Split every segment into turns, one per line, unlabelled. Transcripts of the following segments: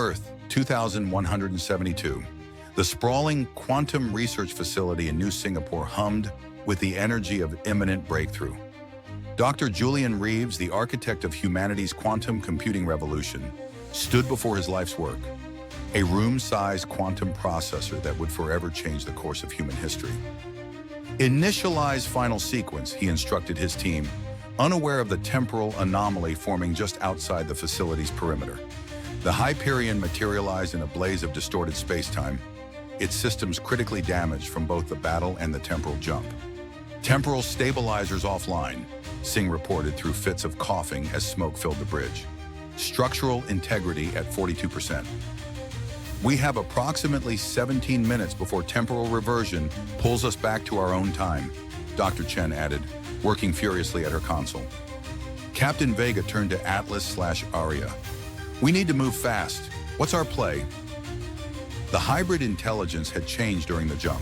Earth, 2172. The sprawling quantum research facility in New Singapore hummed with the energy of imminent breakthrough. Dr. Julian Reeves, the architect of humanity's quantum computing revolution, stood before his life's work, a room-sized quantum processor that would forever change the course of human history. Initialize final sequence, he instructed his team, unaware of the temporal anomaly forming just outside the facility's perimeter. The Hyperion materialized in a blaze of distorted space-time, its systems critically damaged from both the battle and the temporal jump. Temporal stabilizers offline, Singh reported through fits of coughing as smoke filled the bridge. Structural integrity at 42%. We have approximately 17 minutes before temporal reversion pulls us back to our own time, Dr. Chen added, working furiously at her console. Captain Vega turned to Atlas/Aria. We need to move fast. What's our play? The hybrid intelligence had changed during the jump.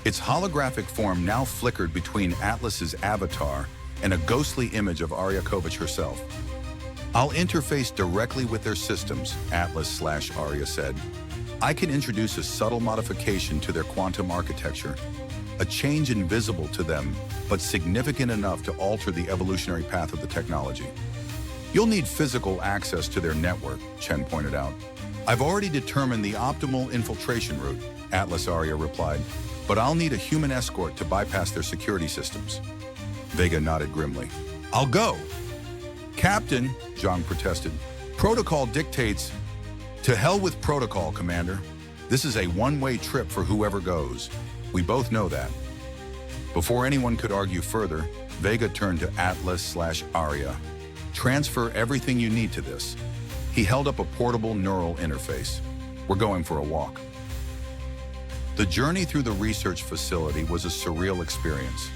Its holographic form now flickered between Atlas's avatar and a ghostly image of Aria Kovach herself. I'll interface directly with their systems, Atlas/Aria said. I can introduce a subtle modification to their quantum architecture, a change invisible to them, but significant enough to alter the evolutionary path of the technology. You'll need physical access to their network, Chen pointed out. I've already determined the optimal infiltration route, Atlas/Aria replied, but I'll need a human escort to bypass their security systems. Vega nodded grimly. I'll go. Captain, Zhang protested, protocol dictates. To hell with protocol, Commander. This is a one-way trip for whoever goes. We both know that. Before anyone could argue further, Vega turned to Atlas/Aria. Transfer everything you need to this. He held up a portable neural interface. We're going for a walk. The journey through the research facility was a surreal experience.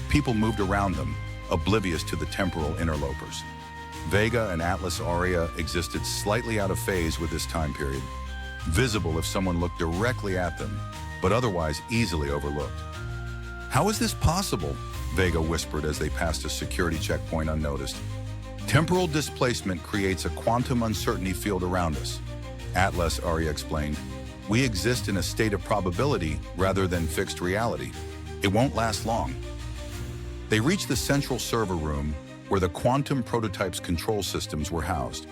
People moved around them, oblivious to the temporal interlopers. Vega and Atlas/Aria existed slightly out of phase with this time period, visible if someone looked directly at them, but otherwise easily overlooked. How is this possible? Vega whispered as they passed a security checkpoint unnoticed. Temporal displacement creates a quantum uncertainty field around us, Atlas/Aria explained. We exist in a state of probability rather than fixed reality. It won't last long. They reached the central server room where the quantum prototype's control systems were housed.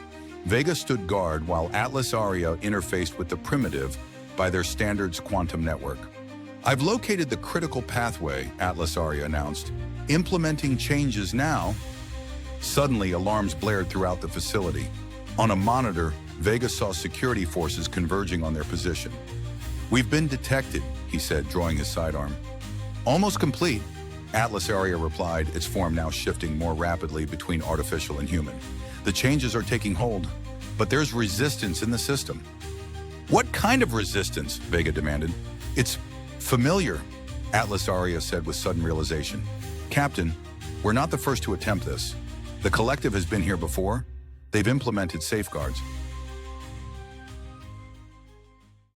Vega stood guard while Atlas/Aria interfaced with the primitive by their standards quantum network. I've located the critical pathway, Atlas/Aria announced. Implementing changes now. Suddenly, alarms blared throughout the facility. On a monitor, Vega saw security forces converging on their position. We've been detected, he said, drawing his sidearm. Almost complete, Atlas/Aria replied, its form now shifting more rapidly between artificial and human. The changes are taking hold, but there's resistance in the system. What kind of resistance? Vega demanded. It's familiar, Atlas/Aria said with sudden realization. Captain, we're not the first to attempt this. The collective has been here before. They've implemented safeguards.